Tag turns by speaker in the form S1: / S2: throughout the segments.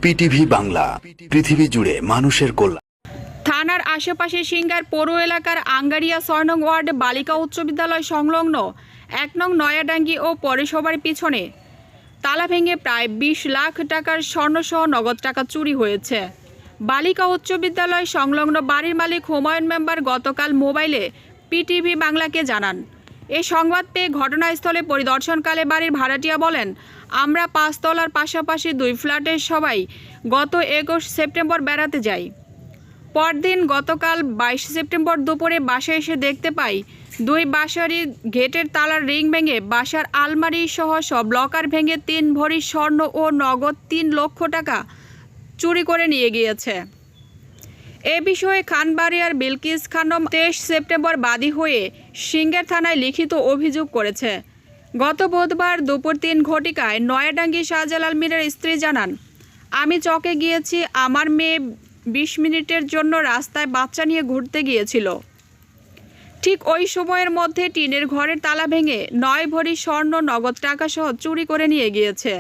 S1: PTV Bangla, পৃথিবী জুড়ে মানুষের কল্যাণ।
S2: থানার আশেপাশে সিংগার পৌর এলাকার আঙ্গারিয়া ৬ নং ওয়ার্ড বালিকা উচ্চ বিদ্যালয় সংলগ্ন ১ নং নয়াডাঙ্গি ও পৌরসভার পিছনে তালা ভেঙে প্রায় ২০ লাখ টাকার স্বর্ণসহ নগদ টাকা চুরি হয়েছে। বালিকা উচ্চ বিদ্যালয় সংলগ্ন বাড়ির মালিক হুমায়ুন মেম্বার গতকাল মোবাইলে পিটিভি বাংলাকে জানান। এই সংবাদ পেয়ে ঘটনাস্থলে পরিদর্শনকালে বাড়ির ভাড়াটিয়া বলেন, আমরা ৫ তলার পাশাপাশি ২ ফ্ল্যাটের সবাই গত ২১ সেপ্টেম্বর বেড়াতে যাই। পরদিন গতকাল ২২ সেপ্টেম্বর দুপুরে বাসায় এসে দেখতে পাই ২ বাসারই গেটের তালার রিং ভেঙে বাসার আলমারি সহ সব লকার ভেঙে ৩ ভরি স্বর্ণ ও নগদ ৩ লক্ষ টাকা চুরি করে নিয়ে গিয়েছে। এ বিষয়ে খানবাড়িয়ার বিলকিস খানম ২৩ সেপ্টেম্বর বাদী হয়ে সিংগার থানায় লিখিত অভিযোগ করেছে। গত বুধবার দুপুর ৩ ঘটিকায় নয়াডাঙ্গি শাহজালাল মীরের স্ত্রী জানান, আমি চকে গিয়েছি, আমার মেয়ে ২০ মিনিটের জন্য রাস্তায় বাচ্চা নিয়ে ঘুরতে গিয়েছিল। ঠিক ওই সময়ের মধ্যে টিনের ঘরের তালা ভেঙে ৯ ভরি স্বর্ণ নগদ টাকা সহ চুরি করে নিয়ে গিয়েছে।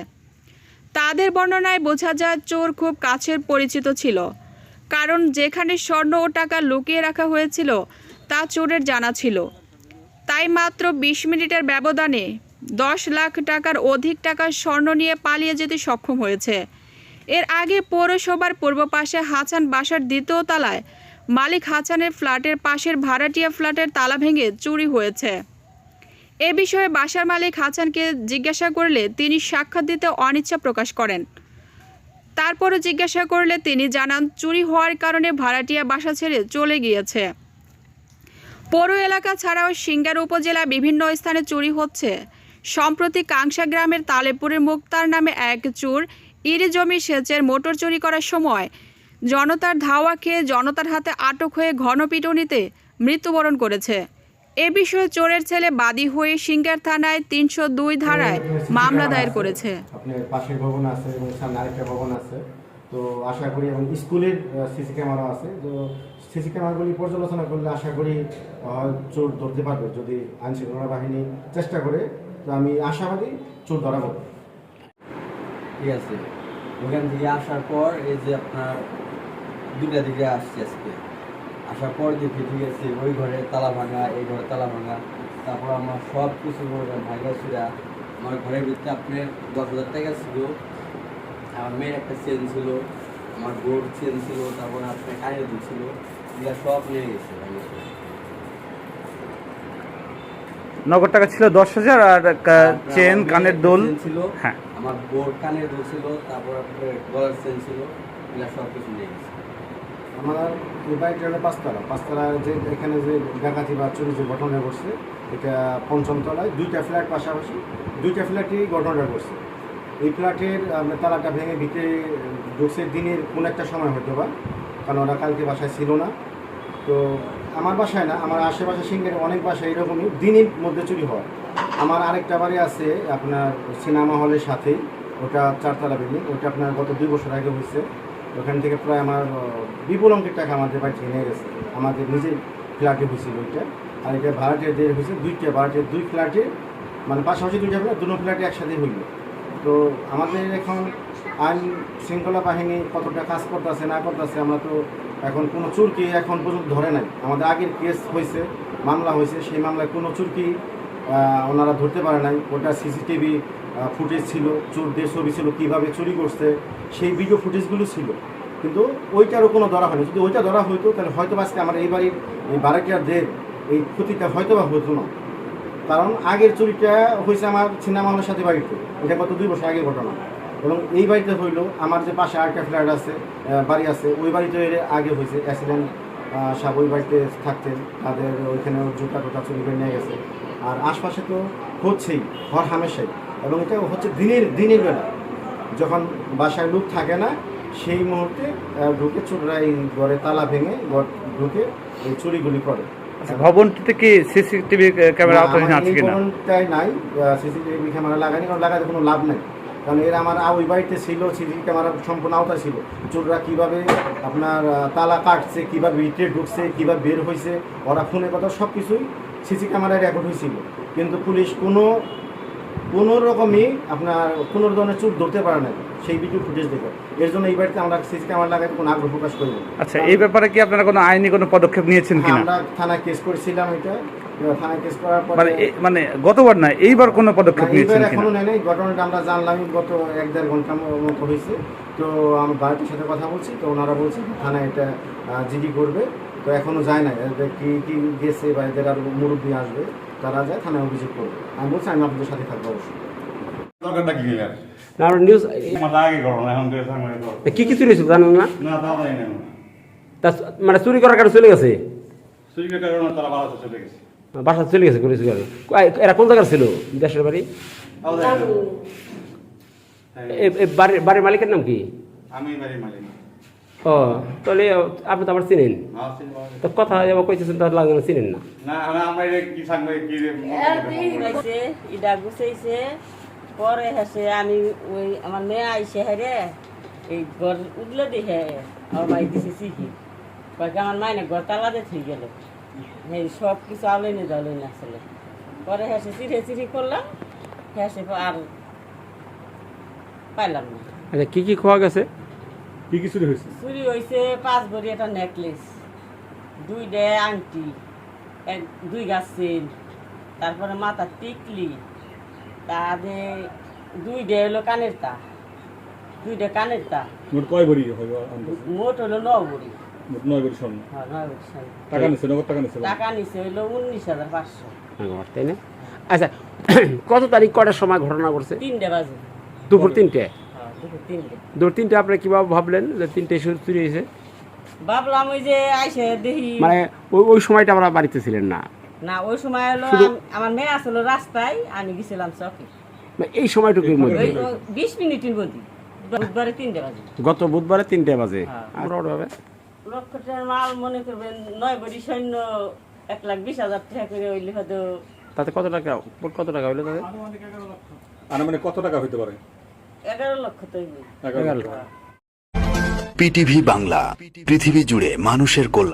S2: তাদের বর্ণনায় বোঝা যায় চোর খুব কাছের পরিচিত ছিল, কারণ যেখানে স্বর্ণ ও টাকা লুকিয়ে রাখা হয়েছিল তা চোরের জানা ছিল। তাই মাত্র ২০ মিনিটের ব্যবধানে ১০ লাখ টাকার অধিক টাকার স্বর্ণ নিয়ে পালিয়ে যেতে সক্ষম হয়েছে। এর আগে পৌরসভার পূর্ব পাশে হাসান বাসার ২য় তলায় মালিক হাসানের ফ্ল্যাটের পাশের ভাড়াটিয়া ফ্ল্যাটের তালা ভেঙে চুরি হয়েছে। এ বিষয়ে বাসার মালিক হাসানকে জিজ্ঞাসা করলে তিনি সাক্ষ্য দিতে অনিচ্ছা প্রকাশ করেন। তারপরও জিজ্ঞাসা করলে তিনি জানান, চুরি হওয়ার কারণে ভাড়াটিয়া বাসা ছেড়ে চলে গিয়েছে। পৌর এলাকা ছাড়াও সিংগার উপজেলা বিভিন্ন স্থানে চুরি হচ্ছে। সম্প্রতি কাংসা গ্রামের তালেপুরের মুক্তার নামে এক চোর ইরি জমি সেচের মোটর চুরি করার সময় জনতার ধাওয়া খেয়ে জনতার হাতে আটক হয়ে ঘনপিটুনিতে মৃত্যুবরণ করেছে। এ বিষয়ে চোরের ছেলে বাদী হয়ে সিংগার থানায় ৩০২ ধারায় মামলা দায়ের করেছে।
S3: আপনার পাশের ভবন আছে এবং সামনে আরেকটা ভবন আছে, তো আশা করি, এবং স্কুলের সিসি ক্যামেরা আছে, তো সিসি ক্যামেরাগুলি পর্যালোচনা করলে আশা করি চোর ধরতে পারবে। যদি আইনশৃঙ্খলা বাহিনী চেষ্টা করে, তো আমি আশাবাদী চোর ধরা পড়বে।
S4: ঠিক আছে, ওখান থেকে আসার পর এই যে আপনার 2টার দিকে আসছি আজকে, আসার পর দেখি ঠিক আছে ওই ঘরে তালা ভাঙা, এই ঘরে তালা ভাঙা, তারপর আমার সব কিছু ভাঙা ছিঁড়া। আমার ঘরের ভিতরে আপনার 10,000 টাকা ছিল, আমার মেয়ের একটা চেন ছিল, আমার বোর্ড চেন ছিল, তারপর আপনার কানের দুল ছিল, এগুলো সব নিয়ে গেছে।
S5: নগদ টাকা ছিল 10,000 আর চেন কানের দুল
S4: ছিল,
S5: হ্যাঁ
S4: আমার বোর্ড কানের দুল ছিল, তারপর আপনার গলার চেন ছিল, এগুলো সব কিছু নিয়ে গেছে।
S3: আমার এই বাড়িটা হলো ৫তলা, যে এখানে যে ডাকাতি বা চুরি যে ঘটনা ঘটছে, এটা ৫ম তলায় 2টা ফ্ল্যাট পাশাপাশি, 2টা ফ্ল্যাটেই ঘটনাটা ঘটছে। এই ফ্ল্যাটের তালাটা ভেঙে ভিতরে ঢুকছে দিনের কোন একটা সময় হতে পারে, কারণ ওরা কালকে বাসায় ছিল না। তো আমার বাসায় না, আমার আশেপাশে সিংহের অনেক বাসায় এরকমই দিনের মধ্যে চুরি হয়। আমার আরেকটা বাড়ি আছে আপনার সিনেমা হলের সাথেই, ওটা 4 তলা বিল্ডিং, ওটা আপনার গত 2 বছর আগে হয়েছে। ওখান থেকে প্রায় আমার বিপুল অঙ্কের টাকা আমাদের বাড়ি থেকে নিয়ে গেছে। আমাদের নিজের ফ্ল্যাটে হয়েছিল ওইটা, আর এটা ভাড়াটে যে হয়েছে 2টা ভাড়াটের 2 ফ্ল্যাটে, মানে পাশাপাশি 2টা ফ্ল্যাট, 2 ফ্ল্যাটে একসাথে হইল। তো আমাদের এখন আইন শৃঙ্খলা বাহিনী কতটা কাজ করতেছে না করতেছে, আমরা তো এখন কোনো চুরকি এখন পর্যন্ত ধরে নাই। আমাদের আগের কেস হয়েছে, মামলা হয়েছে, সেই মামলায় কোনো চুরকি ওনারা ধরতে পারে নাই। ওটা সিসিটিভি ফুটেজ ছিল, চোরদের ছবি ছিল, কীভাবে চুরি করছে সেই ভিডিও ফুটেজগুলো ছিল, কিন্তু ওইটারও কোনো ধরা হয়নি। যদি ওইটা ধরা হইতো তাহলে হয়তো আজকে আমার এই বাড়ির এই ভাড়াটিয়াদের এই ক্ষতিটা হয়তো বা হতো না। কারণ আগের চুরিটা হয়েছে আমার সিনেমা হলের সাথে বাড়িতে, এটা গত 2 বছর আগের ঘটনা। এবং এই বাড়িতে হইলো আমার যে পাশে আরেকটা ফ্ল্যাট আছে, বাড়ি আছে, ওই বাড়িতে আগে হয়েছে অ্যাক্সিডেন্ট। সব ওই বাড়িতে থাকতেন, তাদের ওইখানে জুতা টোটা চুরি করে নিয়ে গেছে। আর আশপাশে তো হচ্ছেই হর হামেশাই, এবং এটা হচ্ছে দিনের বেলা, যখন বাসায় লোক থাকে না সেই মুহূর্তে ঢুকে চোররা এই ঘরে তালা ভেঙে ঢুকে এই চুরিগুলি করে।
S5: ভবনটিতে কি সিসিটিভি ক্যামেরা আছে কিনা?
S3: ভবনটাই নাই সিসিটিভি ক্যামেরা লাগানি, কারণ লাগাতে কোনো লাভ নেই। কারণ এর আমার ওই বাড়িতে ছিল সিসিটিভি ক্যামেরা সম্পূর্ণ আওতা ছিল। চোররা কীভাবে আপনার তালা কাটছে, কীভাবে ভিতরে ঢুকছে, কীভাবে বের হয়েছে, ওরা ফোনে কথা সব কিছুই সিসি ক্যামেরায় রেকর্ড হয়েছিল। কিন্তু পুলিশ কোনো কোনো রকমই আপনার কোনো ধরনের চুপ ধরতে পারে না সেই ভিডিও ফুটেজ দেখে। এর জন্য এই বাড়িতে আমরা সিসি ক্যামেরা লাগাতে কোনো আগ্রহ প্রকাশ করি না।
S5: আচ্ছা, এই ব্যাপারে কি আপনারা কোনো আইনি কোনো পদক্ষেপ নিয়েছেন
S3: হ্যাঁ,
S5: কিনা?
S3: আমরা থানায় কেস করেছিলাম, এটা এবার থানায় কেস করার পরে
S5: মানে গতবার না, এইবার কোনো পদক্ষেপ
S3: না,
S5: নিয়েছেন
S3: এইবার
S5: কিনা?
S3: এখনো নেই নাই। ঘটনাটা আমরা জানলাম গত 1-1.5 ঘন্টার মতো হয়েছে। তো আমি বাড়িটির সাথে কথা বলছি, তো ওনারা বলছে থানায় এটা জিডি করবে। তো এখনো যায় না, এদের কি কি গেছে বা এদের আরো মুরব্বী আসবে, তারা যায় থানায় অভিযোগ করবে। আমি বলছি আমি আপনাদের সাথে থাকবো অবশ্যই।
S6: দরকারটা কি আর
S7: না আমরা নিউজ
S6: আমার আগে করো না, এখন দিয়ে সামনে করো
S7: কি কি চুরি হয়েছে জানেন না?
S6: না, তা জানি না।
S7: তা মানে চুরি করার কারণে চলে গেছে,
S6: সুযোগের কারণে তারা বাড়াতে চলে গেছে।
S7: বাসা চলে গেছে করে চুরি এরা কোন জায়গায় ছিল দেশের বাড়ি?
S6: তাও জানি না।
S7: বাড়ির মালিকের নাম কি?
S6: আমি বাড়ির মালিক।
S7: ও তাহলে আপনি তো আমার চিনেন,
S6: না, চিনবো না।
S7: তো কথা যেমন কইতেছেন তার লাগে না চিনেন না।
S6: না, আমরা এটা কি থাকবে কি
S8: গুছাইছে ইটা গুছাইছে পরে হেসে আমি ওই আমার মেয়ে আইসে হেরে এই ঘর উঠলে দেখে আমার মাই দিছে শিখি কয়েক আমার মাইনে ঘর তালাতে ঠিক গেল এই সব কিছু আলোইনে জালোইনে আসলে পরে হেসে চিড়ি করলাম, হেসে আর পাইলাম না।
S7: আচ্ছা কি কি খোয়া গেছে?
S5: কি কি চুরি হয়েছে?
S8: চুরি হয়েছে 5 ভরি একটা নেকলেস, 2 আংটি, 2 গাছ চেন, তারপরে মাথার টিকলি, তাদের 2 হলো কানের তা, 2 কানের তা,
S5: মোট কয় ভরি হবে?
S8: মোট হলো 9 ভরি।
S5: মোট 9 ভরি স্বর্ণ।
S8: হ্যাঁ 9 ভরি স্বর্ণ।
S5: টাকা নিছে, নগদ টাকা নিছে?
S8: টাকা নিছে হইলো 19,500।
S7: তাই না? আচ্ছা কত তারিখ কটার সময় ঘটনা ঘটছে?
S8: 3টে বাজে।
S7: দুপুর 3টে?
S8: হ্যাঁ দুপুর 3টে।
S7: দুপুর 3টে আপনি কিভাবে ভাবলেন যে 3টে চুরি হয়েছে?
S8: ভাবলাম ওই যে আইসে দেখি
S7: মানে ওই সময়টা আমরা বাড়িতে ছিলেন না?
S8: না, ওই সময় হলো আমার মেয়ে আসলো রাস্তায়, আমি গেছিলাম চকে
S7: মানে এই সময়টুকুর মধ্যে
S8: ওই 20 মিনিটের মধ্যে, বুধবারে 3টে বাজে।
S7: গত বুধবারে 3টে বাজে
S8: হ্যাঁ।
S7: মোটামুটি
S8: লক্ষ টাকার মাল মনে করবেন 9 ভরি সৈন্য 1,20,000 টাকা করে হইলে হয়তো
S7: তাতে কত টাকা হইলো তাদের?
S5: মানে কত টাকা হইতে পারে?
S8: 11 লক্ষ তো হইবে।
S7: 11 লাখ।
S1: পিটিভি বাংলা, পৃথিবী জুড়ে মানুষের কল্যাণ।